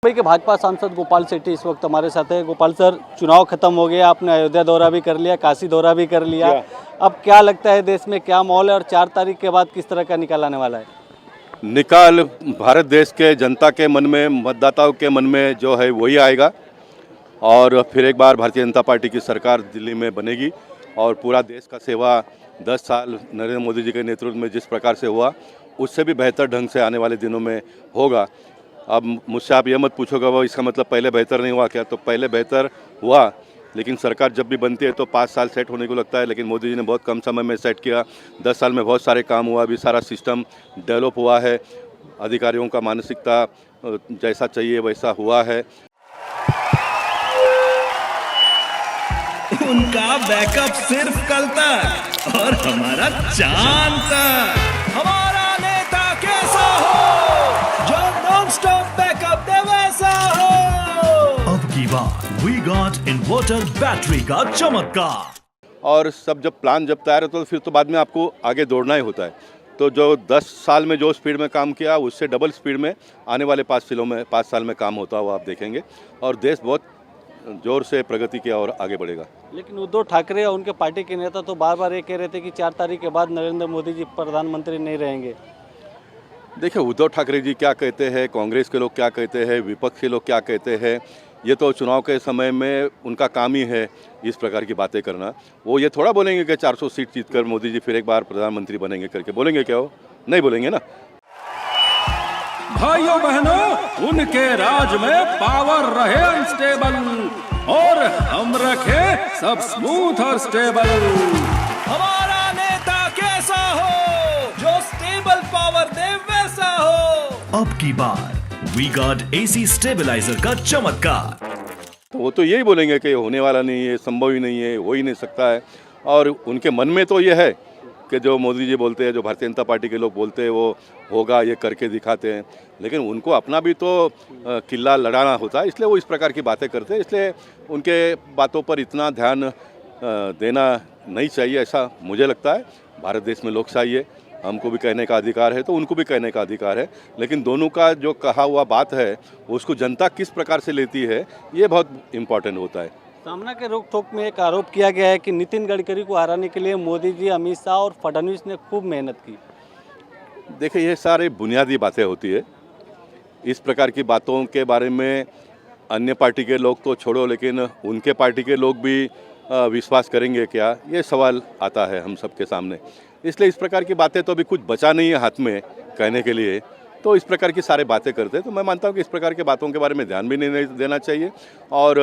भाई के भाजपा सांसद गोपाल सेठी इस वक्त हमारे साथ है। गोपाल सर, चुनाव खत्म हो गया, आपने अयोध्या दौरा भी कर लिया, काशी दौरा भी कर लिया, अब क्या लगता है देश में क्या माहौल है और 4 तारीख के बाद किस तरह का निकाल आने वाला है? निकाल भारत देश के जनता के मन में, मतदाताओं के मन में जो है वही आएगा और फिर एक बार भारतीय जनता पार्टी की सरकार दिल्ली में बनेगी और पूरा देश का सेवा 10 साल नरेंद्र मोदी जी के नेतृत्व में जिस प्रकार से हुआ उससे भी बेहतर ढंग से आने वाले दिनों में होगा। अब मुझसे आप ये मत पूछोगा वो इसका मतलब पहले बेहतर नहीं हुआ क्या, तो पहले बेहतर हुआ, लेकिन सरकार जब भी बनती है तो 5 साल सेट होने को लगता है, लेकिन मोदी जी ने बहुत कम समय में सेट किया। 10 साल में बहुत सारे काम हुआ, अभी सारा सिस्टम डेवलप हुआ है, अधिकारियों का मानसिकता जैसा चाहिए वैसा हुआ है। उनका बैकअप सिर्फ कल तक और हमारा चांद तक। हमारा नेता कैसा हो जो नॉन स्टॉप बैकअप दे वैसा हो। अब की बार वी गॉट इन्वर्टर बैटरी का चमत्कार। और जब प्लान तैयार होता है तो फिर तो बाद में आपको आगे दौड़ना ही होता है। तो जो 10 साल में जो स्पीड में काम किया उससे डबल स्पीड में आने वाले 5 साल में काम होता हुआ आप देखेंगे और देश बहुत जोर से प्रगति की ओर आगे बढ़ेगा। लेकिन उद्धव ठाकरे और उनके पार्टी के नेता तो बार बार ये कह रहे थे कि 4 तारीख के बाद नरेंद्र मोदी जी प्रधानमंत्री नहीं रहेंगे। देखिए, उद्धव ठाकरे जी क्या कहते हैं, कांग्रेस के लोग क्या कहते हैं, विपक्ष के लोग क्या कहते हैं, ये तो चुनाव के समय में उनका काम ही है इस प्रकार की बातें करना। वो ये थोड़ा बोलेंगे कि 400 सीट जीतकर मोदी जी फिर एक बार प्रधानमंत्री बनेंगे करके, बोलेंगे क्या? वो नहीं बोलेंगे ना। भाइयों बहनों, उनके राज में पावर रहे अनस्टेबल और हम रखे सब स्मूथ और स्टेबल। हमारा नेता कैसा हो जो स्टेबल पावर दे वैसा हो। अब की बार वी गॉट एसी स्टेबलाइजर का चमत्कार। तो वो तो यही बोलेंगे कि होने वाला नहीं है, संभव ही नहीं है, हो ही नहीं सकता है। और उनके मन में तो ये है कि जो मोदी जी बोलते हैं, जो भारतीय जनता पार्टी के लोग बोलते हैं वो होगा, ये करके दिखाते हैं, लेकिन उनको अपना भी तो किला लड़ाना होता है, इसलिए वो इस प्रकार की बातें करते हैं। इसलिए उनके बातों पर इतना ध्यान देना नहीं चाहिए, ऐसा मुझे लगता है। भारत देश में लोकशाही है, हमको भी कहने का अधिकार है तो उनको भी कहने का अधिकार है, लेकिन दोनों का जो कहा हुआ बात है उसको जनता किस प्रकार से लेती है ये बहुत इम्पोर्टेंट होता है। सामना के रोक टोक में एक आरोप किया गया है कि नितिन गडकरी को हराने के लिए मोदी जी, अमित शाह और फडणवीस ने खूब मेहनत की। देखिए, ये सारे बुनियादी बातें होती है। इस प्रकार की बातों के बारे में अन्य पार्टी के लोग तो छोड़ो, लेकिन उनके पार्टी के लोग भी विश्वास करेंगे क्या, ये सवाल आता है हम सबके सामने। इसलिए इस प्रकार की बातें तो अभी कुछ बचा नहीं है हाथ में कहने के लिए, तो इस प्रकार की सारे बातें करते हैं। तो मैं मानता हूँ कि इस प्रकार की बातों के बारे में ध्यान भी नहीं देना चाहिए और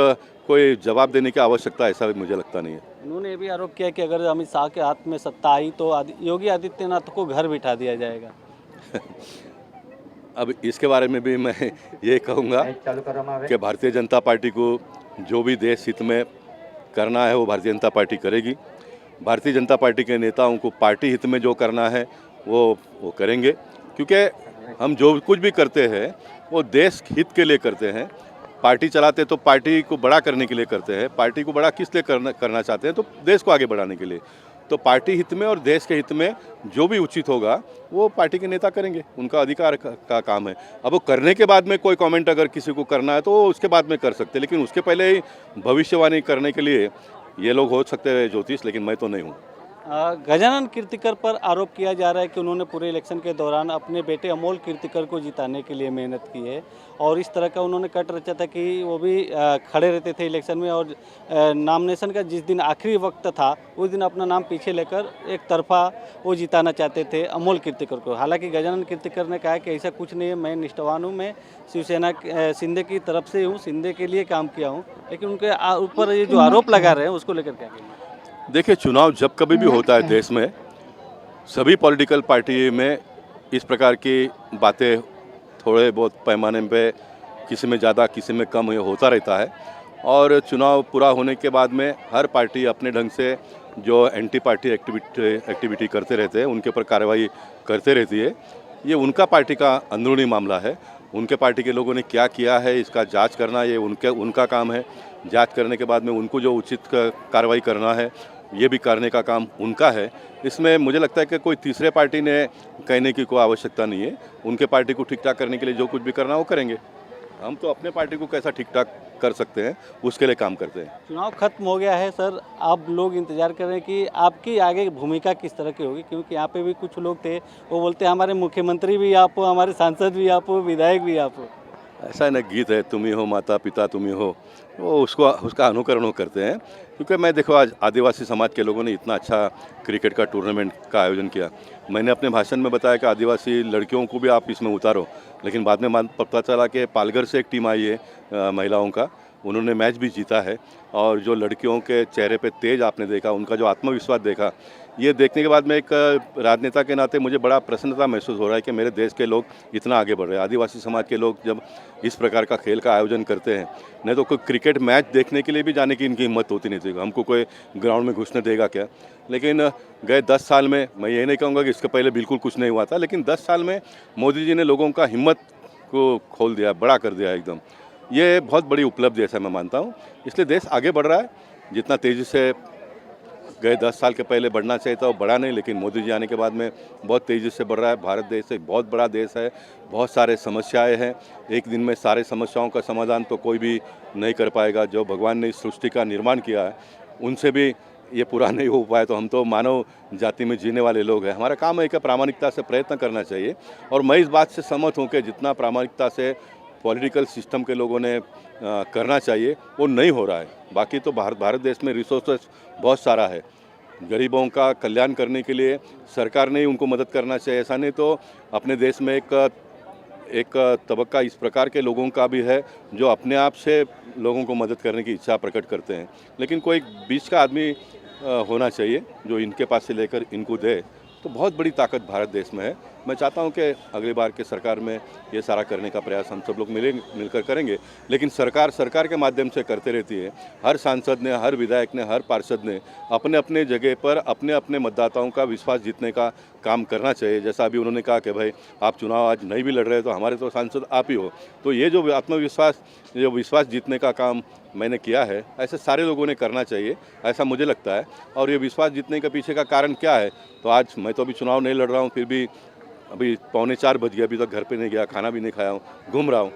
कोई जवाब देने की आवश्यकता ऐसा भी मुझे लगता नहीं है। उन्होंने ये भी आरोप किया कि अगर अमित शाह के हाथ में सत्ता आई तो योगी आदित्यनाथ को घर बिठा दिया जाएगा। अब इसके बारे में भी मैं ये कहूँगा कि भारतीय जनता पार्टी को जो भी देश हित में करना है वो भारतीय जनता पार्टी करेगी। भारतीय जनता पार्टी के नेताओं को पार्टी हित में जो करना है वो करेंगे, क्योंकि हम जो कुछ भी करते हैं वो देश हित के लिए करते हैं। पार्टी चलाते तो पार्टी को बड़ा करने के लिए करते हैं। पार्टी को बड़ा किस लिए करना चाहते हैं, तो देश को आगे बढ़ाने के लिए। तो पार्टी हित में और देश के हित में जो भी उचित होगा वो पार्टी के नेता करेंगे, उनका अधिकार का काम है। अब वो करने के बाद में कोई कमेंट अगर किसी को करना है तो वो उसके बाद में कर सकते हैं, लेकिन उसके पहले ही भविष्यवाणी करने के लिए ये लोग हो सकते हैं ज्योतिष, लेकिन मैं तो नहीं हूँ। गजानन कीर्तिकर पर आरोप किया जा रहा है कि उन्होंने पूरे इलेक्शन के दौरान अपने बेटे अमोल कीर्तिकर को जिताने के लिए मेहनत की है और इस तरह का उन्होंने कट रचा था कि वो भी खड़े रहते थे इलेक्शन में और नॉमिनेशन का जिस दिन आखिरी वक्त था उस दिन अपना नाम पीछे लेकर एक तरफा वो जिताना चाहते थे अमोल कीर्तिकर को। हालांकि गजानन कीर्तिकर ने कहा कि ऐसा कुछ नहीं है, मैं निष्ठावान हूँ, मैं शिवसेना शिंदे की तरफ से हूँ, शिंदे के लिए काम किया हूँ। लेकिन उनके ऊपर ये जो आरोप लगा रहे हैं उसको लेकर क्या कहेंगे? देखिए, चुनाव जब कभी भी होता है देश में, सभी पॉलिटिकल पार्टी में इस प्रकार की बातें थोड़े बहुत पैमाने पे किसी में ज़्यादा किसी में कम होता रहता है और चुनाव पूरा होने के बाद में हर पार्टी अपने ढंग से जो एंटी पार्टी एक्टिविटी करते रहते हैं उनके ऊपर कार्रवाई करते रहती है। ये उनका पार्टी का अंदरूनी मामला है। उनके पार्टी के लोगों ने क्या किया है इसका जांच करना ये उनका काम है। जांच करने के बाद में उनको जो उचित कार्रवाई करना है ये भी करने का काम उनका है। इसमें मुझे लगता है कि कोई तीसरे पार्टी ने कहने की कोई आवश्यकता नहीं है। उनके पार्टी को ठीक ठाक करने के लिए जो कुछ भी करना वो करेंगे। हम तो अपने पार्टी को कैसा ठीक ठाक कर सकते हैं उसके लिए काम करते हैं। चुनाव खत्म हो गया है सर, आप लोग इंतजार कर रहे हैं कि आपकी आगे भूमिका किस तरह की होगी, क्योंकि यहाँ पे भी कुछ लोग थे वो बोलते हैं हमारे मुख्यमंत्री भी आप हो, हमारे सांसद भी आप हो, विधायक भी आप हो। ऐसा न गीत है, तुम ही हो माता पिता तुम ही हो, वो उसका अनुकरण वो करते हैं। क्योंकि मैं देखो आज आदिवासी समाज के लोगों ने इतना अच्छा क्रिकेट का टूर्नामेंट का आयोजन किया। मैंने अपने भाषण में बताया कि आदिवासी लड़कियों को भी आप इसमें उतारो, लेकिन बाद में पता चला कि पालघर से एक टीम आई है महिलाओं का, उन्होंने मैच भी जीता है। और जो लड़कियों के चेहरे पे तेज आपने देखा, उनका जो आत्मविश्वास देखा, ये देखने के बाद में एक राजनेता के नाते मुझे बड़ा प्रसन्नता महसूस हो रहा है कि मेरे देश के लोग इतना आगे बढ़ रहे हैं। आदिवासी समाज के लोग जब इस प्रकार का खेल का आयोजन करते हैं, नहीं तो कोई क्रिकेट मैच देखने के लिए भी जाने की इनकी हिम्मत होती नहीं थी। हमको कोई ग्राउंड में घुसने देगा क्या। लेकिन गए 10 साल में, मैं ये नहीं कहूँगा कि इसके पहले बिल्कुल कुछ नहीं हुआ था, लेकिन 10 साल में मोदी जी ने लोगों का हिम्मत को खोल दिया, बड़ा कर दिया एकदम। ये बहुत बड़ी उपलब्धि ऐसा मैं मानता हूँ। इसलिए देश आगे बढ़ रहा है, जितना तेज़ी से गए 10 साल के पहले बढ़ना चाहिए था वो बढ़ा नहीं, लेकिन मोदी जी आने के बाद में बहुत तेज़ी से बढ़ रहा है। भारत देश एक बहुत बड़ा देश है, बहुत सारे समस्याएं हैं। एक दिन में सारे समस्याओं का समाधान तो कोई भी नहीं कर पाएगा। जो भगवान ने इस सृष्टि का निर्माण किया है उनसे भी ये पूरा नहीं हो पाए, तो हम तो मानव जाति में जीने वाले लोग हैं। हमारा काम है कि प्रामाणिकता से प्रयत्न करना चाहिए। और मैं इस बात से सहमत हूँ कि जितना प्रामाणिकता से पॉलिटिकल सिस्टम के लोगों ने करना चाहिए वो नहीं हो रहा है। बाकी तो भारत देश में रिसोर्सेस बहुत सारा है। गरीबों का कल्याण करने के लिए सरकार ने ही उनको मदद करना चाहिए। ऐसा नहीं तो अपने देश में एक तबक्का इस प्रकार के लोगों का भी है जो अपने आप से लोगों को मदद करने की इच्छा प्रकट करते हैं, लेकिन कोई बीच का आदमी होना चाहिए जो इनके पास से लेकर इनको दे। तो बहुत बड़ी ताकत भारत देश में है। मैं चाहता हूं कि अगली बार के सरकार में ये सारा करने का प्रयास हम सब लोग मिलकर करेंगे। लेकिन सरकार के माध्यम से करते रहती है। हर सांसद ने, हर विधायक ने, हर पार्षद ने अपने अपने जगह पर अपने अपने मतदाताओं का विश्वास जीतने का काम करना चाहिए। जैसा अभी उन्होंने कहा कि भाई आप चुनाव आज नहीं भी लड़ रहे तो हमारे तो सांसद आप ही हो। तो ये जो आत्मविश्वास, जो विश्वास जीतने का काम मैंने किया है, ऐसे सारे लोगों ने करना चाहिए, ऐसा मुझे लगता है। और ये विश्वास जीतने के पीछे का कारण क्या है, तो आज मैं तो अभी चुनाव नहीं लड़ रहा हूँ, फिर भी अभी 3:45 बज गया, अभी तक घर पे नहीं गया, खाना भी नहीं खाया हूँ, घूम रहा हूँ।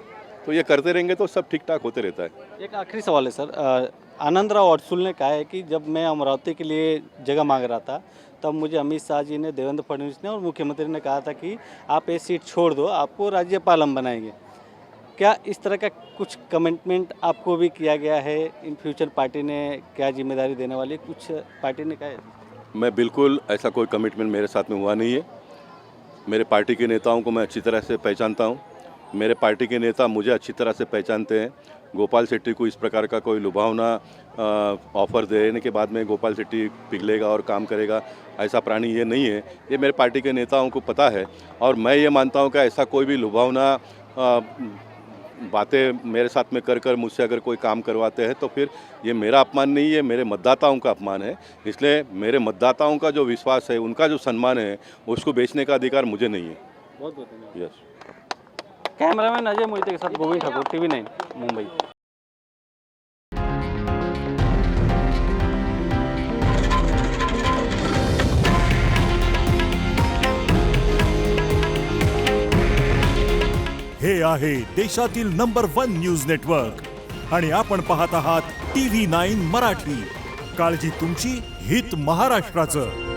तो ये करते रहेंगे तो सब ठीक ठाक होते रहता है। एक आखिरी सवाल है सर, आनंदराव अडसुल ने कहा है कि जब मैं अमरावती के लिए जगह मांग रहा था तब मुझे अमित शाह जी ने, देवेंद्र फडणवीस ने और मुख्यमंत्री ने कहा था कि आप ये सीट छोड़ दो, आपको राज्यपाल हम बनाएंगे। क्या इस तरह का कुछ कमिटमेंट आपको भी किया गया है? इन फ्यूचर पार्टी ने क्या जिम्मेदारी देने वाली कुछ पार्टी ने कहा है? मैं बिल्कुल ऐसा कोई कमिटमेंट मेरे साथ में हुआ नहीं है। मेरे पार्टी के नेताओं को मैं अच्छी तरह से पहचानता हूँ। मेरे पार्टी के नेता मुझे अच्छी तरह से पहचानते हैं। गोपाल शेट्टी को इस प्रकार का कोई लुभावना ऑफर देने के बाद में गोपाल शेट्टी पिघलेगा और काम करेगा, ऐसा प्राणी ये नहीं है। ये मेरे पार्टी के नेताओं को पता है। और मैं ये मानता हूँ कि ऐसा कोई भी लुभावना बातें मेरे साथ में कर मुझसे अगर कोई काम करवाते हैं तो फिर ये मेरा अपमान नहीं है, मेरे मतदाताओं का अपमान है। इसलिए मेरे मतदाताओं का जो विश्वास है, उनका जो सम्मान है, उसको बेचने का अधिकार मुझे नहीं है। बहुत बहुत धन्यवाद। यस। कैमरामैन अजय मोहिते के साथ गोविंद ठाकुर, TV9 मुंबई। हे आहे देशातील नंबर 1 न्यूज नेटवर्क आणि आपण पाहत आहात TV9 मराठी। काळजी तुमची, हित महाराष्ट्राचं।